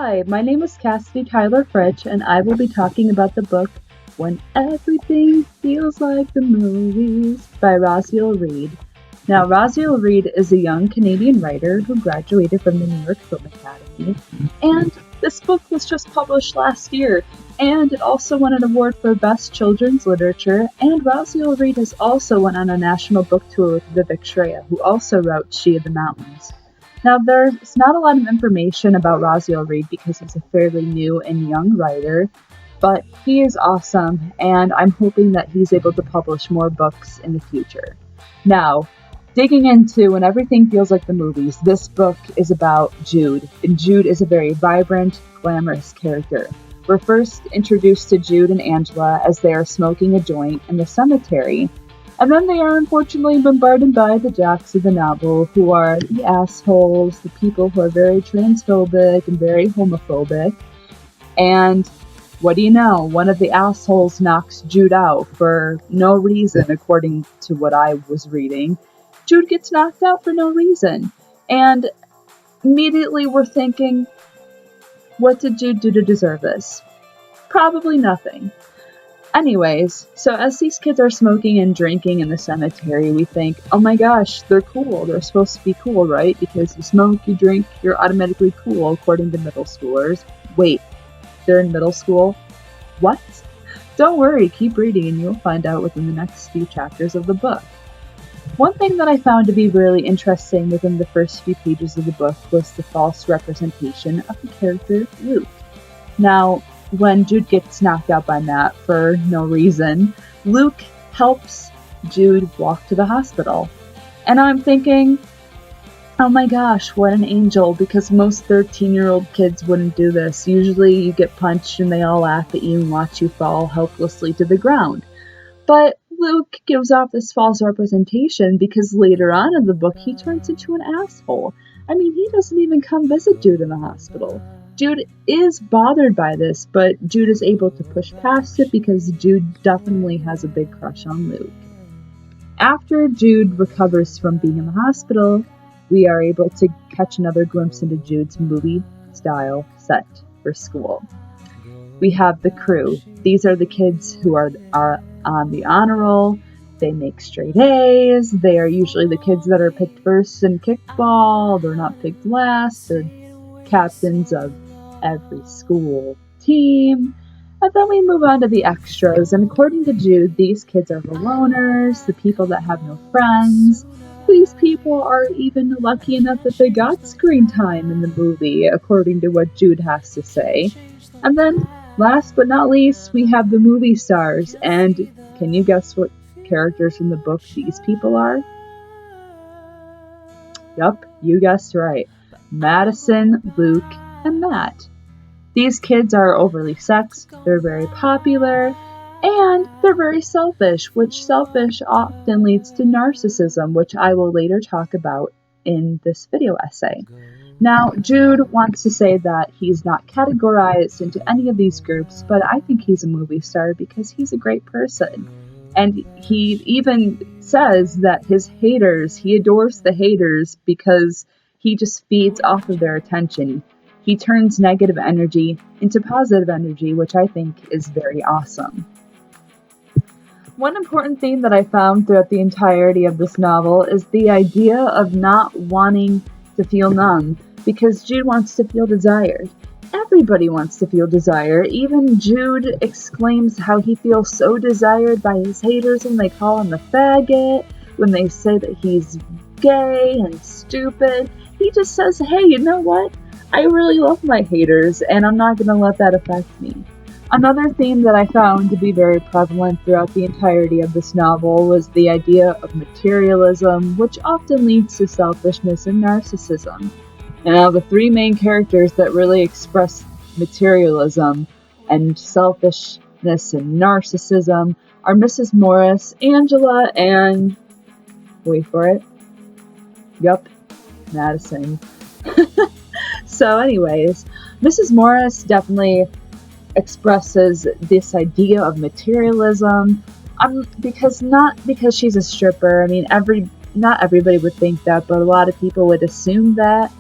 Hi, my name is Cassidy Tyler Fritch, and I will be talking about the book When Everything Feels Like the Movies by Raziel Reid. Now, Raziel Reid is a young Canadian writer who graduated from the New York Film Academy, and this book was just published last year, and it also won an award for Best Children's Literature, and Raziel Reid has also went on a national book tour with Vivek Shraya, who also wrote She of the Mountains. Now, there's not a lot of information about Raziel Reid because he's a fairly new and young writer, but he is awesome, and I'm hoping that he's able to publish more books in the future. Now, digging into When Everything Feels Like the Movies, this book is about Jude, and Jude is a very vibrant, glamorous character. We're first introduced to Jude and Angela as they are smoking a joint in the cemetery, and then they are unfortunately bombarded by the jocks of the novel, who are the assholes, the people who are very transphobic and very homophobic. And what do you know? One of the assholes knocks Jude out for no reason, according to what I was reading. Jude gets knocked out for no reason. And immediately we're thinking, what did Jude do to deserve this? Probably nothing. Anyways, so as these kids are smoking and drinking in the cemetery, we think, oh my gosh, they're cool. They're supposed to be cool, right? Because you smoke, you drink, you're automatically cool, according to middle schoolers. Wait, they're in middle school? What? Don't worry, keep reading and you'll find out within the next few chapters of the book. One thing that I found to be really interesting within the first few pages of the book was the false representation of the character Luke. Now, when Jude gets knocked out by Matt for no reason, Luke helps Jude walk to the hospital. And I'm thinking, oh my gosh, what an angel, because most 13-year-old kids wouldn't do this. Usually you get punched and they all laugh at you and watch you fall helplessly to the ground. But Luke gives off this false representation because later on in the book he turns into an asshole. I mean, he doesn't even come visit Jude in the hospital. Jude is bothered by this, but Jude is able to push past it because Jude definitely has a big crush on Luke. After Jude recovers from being in the hospital, we are able to catch another glimpse into Jude's movie-style set for school. We have the crew. These are the kids who are on the honor roll. They make straight A's. They are usually the kids that are picked first in kickball. They're not picked last. They're captains of every school team. And then we move on to the extras, and according to Jude, these kids are the loners, the people that have no friends. These people are even lucky enough that they got screen time in the movie, according to what Jude has to say. And then, last but not least, we have the movie stars, and can you guess what characters from the book these people are? Yup, you guessed right. Madison, Luke, and Matt. These kids are overly sexed, they're very popular, and they're very selfish, which selfish often leads to narcissism, which I will later talk about in this video essay. Now, Jude wants to say that he's not categorized into any of these groups, but I think he's a movie star because he's a great person. And he even says that his haters, he adores the haters because he just feeds off of their attention. He turns negative energy into positive energy, which I think is very awesome. One important theme that I found throughout the entirety of this novel is the idea of not wanting to feel numb, because Jude wants to feel desired. Everybody wants to feel desired. Even Jude exclaims how he feels so desired by his haters when they call him a faggot, when they say that he's gay and stupid. He just says, hey, you know what? I really love my haters, and I'm not going to let that affect me. Another theme that I found to be very prevalent throughout the entirety of this novel was the idea of materialism, which often leads to selfishness and narcissism. And now the three main characters that really express materialism and selfishness and narcissism are Mrs. Morris, Angela, and... wait for it. Yup, Madison. So anyways, Mrs. Morris definitely expresses this idea of materialism, not because she's a stripper. I mean, not everybody would think that, but a lot of people would assume that.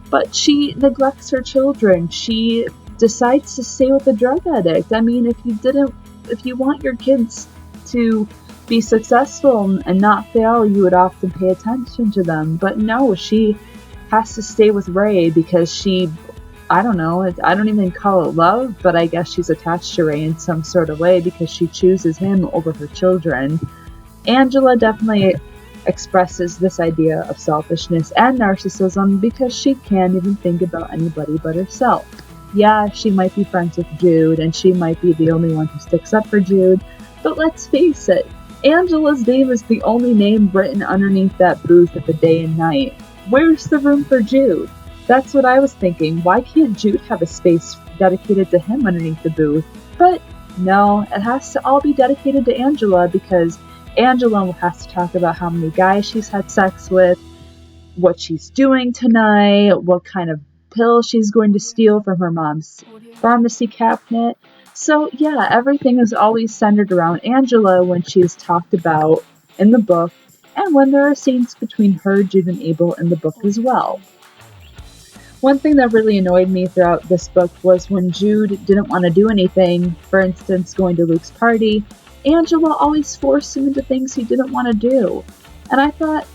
but she neglects her children. She decides to stay with a drug addict. I mean, if you want your kids to be successful and not fail, you would often pay attention to them. But no, she has to stay with Ray because I don't know, I don't even call it love, but I guess she's attached to Ray in some sort of way because she chooses him over her children. Angela definitely expresses this idea of selfishness and narcissism because she can't even think about anybody but herself. Yeah, she might be friends with Jude, and she might be the only one who sticks up for Jude, but let's face it, Angela's name is the only name written underneath that booth at the day and night. Where's the room for Jude? That's what I was thinking. Why can't Jude have a space dedicated to him underneath the booth? But no, it has to all be dedicated to Angela because Angela has to talk about how many guys she's had sex with, what she's doing tonight, what kind of pill she's going to steal from her mom's pharmacy cabinet. So yeah, everything is always centered around Angela when she is talked about in the book, and when there are scenes between her, Jude, and Abel in the book as well. One thing that really annoyed me throughout this book was when Jude didn't want to do anything, for instance, going to Luke's party, Angela always forced him into things he didn't want to do. And I thought,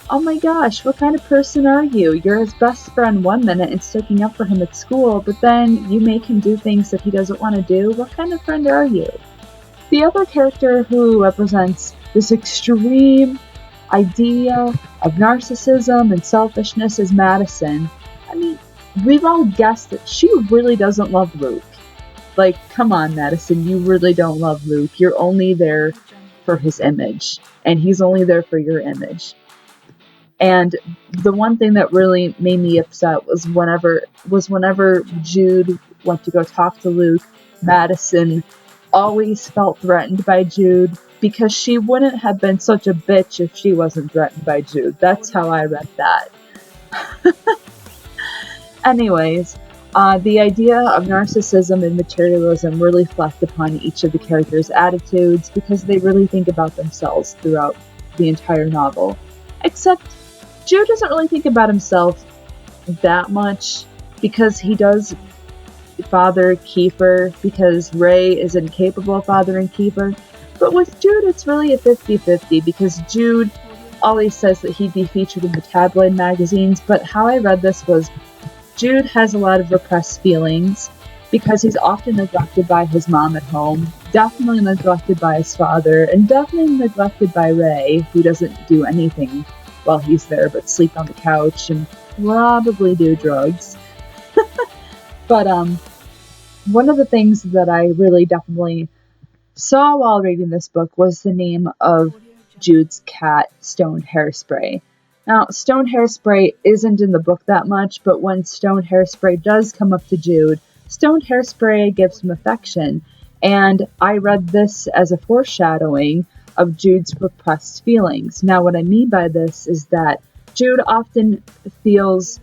oh my gosh, what kind of person are you? You're his best friend one minute and sticking up for him at school, but then you make him do things that he doesn't want to do? What kind of friend are you? The other character who represents this extreme idea of narcissism and selfishness is Madison. I mean, we've all guessed that she really doesn't love Luke. Like, come on, Madison, you really don't love Luke. You're only there for his image, and he's only there for your image. And the one thing that really made me upset was whenever Jude went to go talk to Luke, Madison always felt threatened by Jude because she wouldn't have been such a bitch if she wasn't threatened by Jude. That's how I read that. Anyways, the idea of narcissism and materialism really reflect upon each of the characters' attitudes because they really think about themselves throughout the entire novel. Except Jude doesn't really think about himself that much because he does father Kiefer because Ray is incapable of fathering Kiefer. But with Jude, it's really a 50-50 because Jude always says that he'd be featured in the tabloid magazines, but how I read this was Jude has a lot of repressed feelings because he's often neglected by his mom at home, definitely neglected by his father, and definitely neglected by Ray, who doesn't do anything while he's there but sleep on the couch and probably do drugs. But one of the things that I really definitely saw while reading this book was the name of Jude's cat, Stoned Hairspray. Now, Stoned Hairspray isn't in the book that much, but when Stoned Hairspray does come up to Jude, Stoned Hairspray gives him affection, and I read this as a foreshadowing of Jude's repressed feelings. Now, what I mean by this is that Jude often feels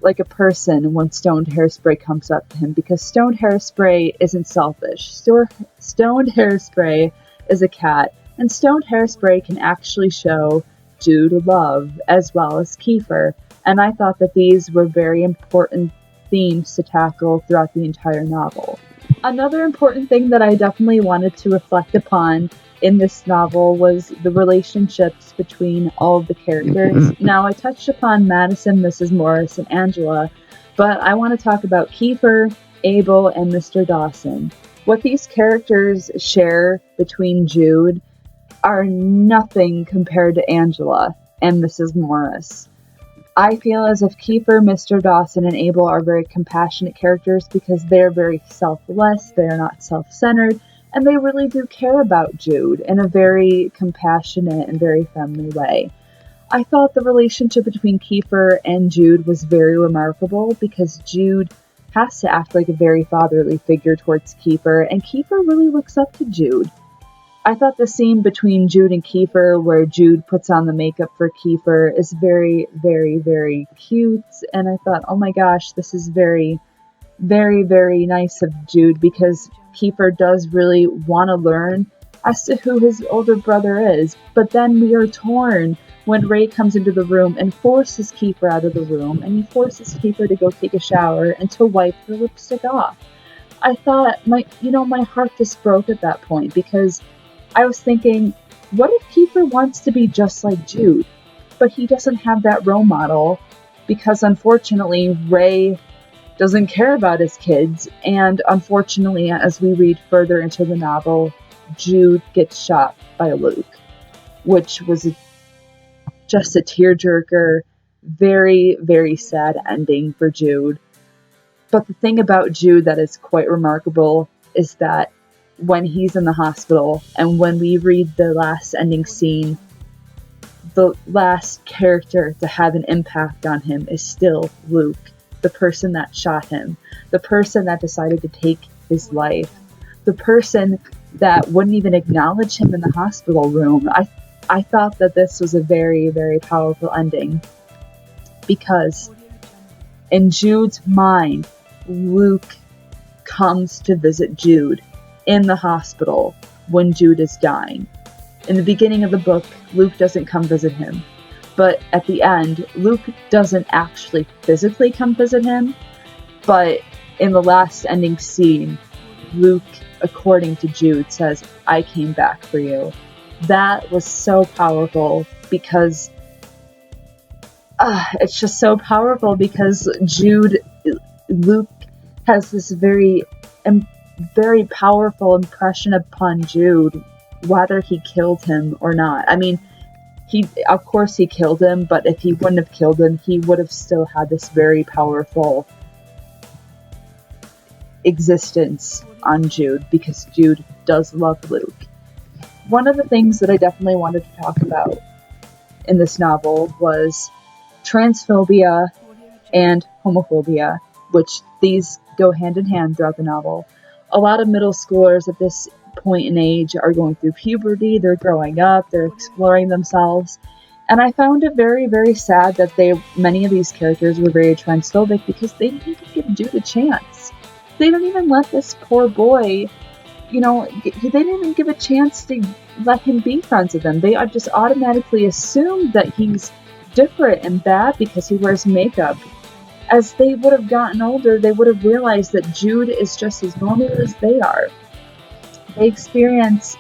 like a person when Stoned Hairspray comes up to him because Stoned Hairspray isn't selfish. Stoned Hairspray is a cat, and Stoned Hairspray can actually show Jude love as well as Kiefer, and I thought that these were very important themes to tackle throughout the entire novel. Another important thing that I definitely wanted to reflect upon in this novel was the relationships between all of the characters. Now, I touched upon Madison, Mrs. Morris, and Angela, but I want to talk about Kiefer, Abel, and Mr. Dawson. What these characters share between Jude are nothing compared to Angela and Mrs. Morris. I feel as if Kiefer, Mr. Dawson, and Abel are very compassionate characters because they're very selfless, they're not self-centered, and they really do care about Jude in a very compassionate and very friendly way. I thought the relationship between Kiefer and Jude was very remarkable because Jude has to act like a very fatherly figure towards Kiefer, and Kiefer really looks up to Jude. I thought the scene between Jude and Kiefer where Jude puts on the makeup for Kiefer is very, very, very cute, and I thought, oh my gosh, this is very, very, very nice of Jude because Kiefer does really want to learn as to who his older brother is, but then we are torn when Reid comes into the room and forces Kiefer out of the room, and he forces Kiefer to go take a shower and to wipe her lipstick off. I thought, my heart just broke at that point, because I was thinking, what if Kiefer wants to be just like Jude, but he doesn't have that role model, because unfortunately Ray doesn't care about his kids, and unfortunately, as we read further into the novel, Jude gets shot by Luke, which was just a tearjerker, very, very sad ending for Jude. But the thing about Jude that is quite remarkable is that when he's in the hospital, and when we read the last ending scene, the last character to have an impact on him is still Luke, the person that shot him, the person that decided to take his life, the person that wouldn't even acknowledge him in the hospital room. I thought that this was a very, very powerful ending, because in Jude's mind, Luke comes to visit Jude in the hospital when Jude is dying. In the beginning of the book, Luke doesn't come visit him. But at the end, Luke doesn't actually physically come visit him. But in the last ending scene, Luke, according to Jude, says, "I came back for you." That was so powerful, because it's just so powerful, because Luke has this very, very powerful impression upon Jude, whether he killed him or not. I mean, of course he killed him, but if he wouldn't have killed him, he would have still had this very powerful existence on Jude, because Jude does love Luke. One of the things that I definitely wanted to talk about in this novel was transphobia and homophobia, which these go hand in hand throughout the novel. A lot of middle schoolers at this point in age are going through puberty, they're growing up, they're exploring themselves, and I found it very, very sad that many of these characters were very transphobic, because they didn't even give Jude a chance. They don't even let this poor boy, they didn't even give a chance to let him be friends with them. They just automatically assumed that he's different and bad because he wears makeup. As they would have gotten older, they would have realized that Jude is just as normal as they are. They experience,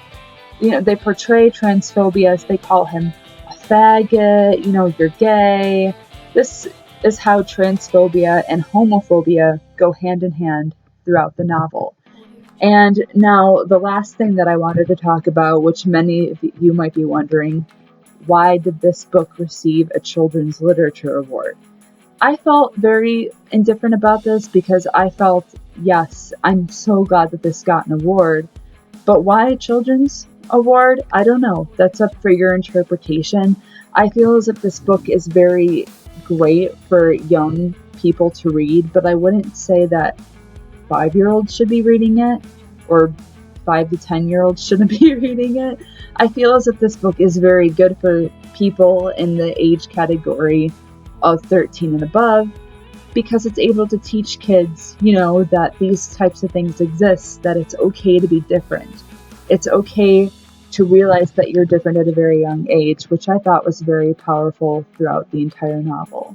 they portray transphobia as they call him a faggot, you're gay. This is how transphobia and homophobia go hand in hand throughout the novel. And now the last thing that I wanted to talk about, which many of you might be wondering, why did this book receive a Children's Literature Award? I felt very indifferent about this, because I felt, yes, I'm so glad that this got an award, but why a children's award? I don't know. That's up for your interpretation. I feel as if this book is very great for young people to read, but I wouldn't say that 5-year-olds should be reading it, or 5 to 10-year-olds shouldn't be reading it. I feel as if this book is very good for people in the age category of 13 and above, because it's able to teach kids, that these types of things exist, that it's okay to be different. It's okay to realize that you're different at a very young age, which I thought was very powerful throughout the entire novel.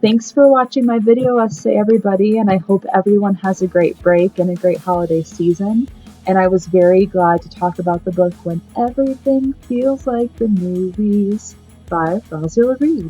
Thanks for watching my video essay, everybody, and I hope everyone has a great break and a great holiday season. And I was very glad to talk about the book When Everything Feels Like the Movies by Raziel Reid.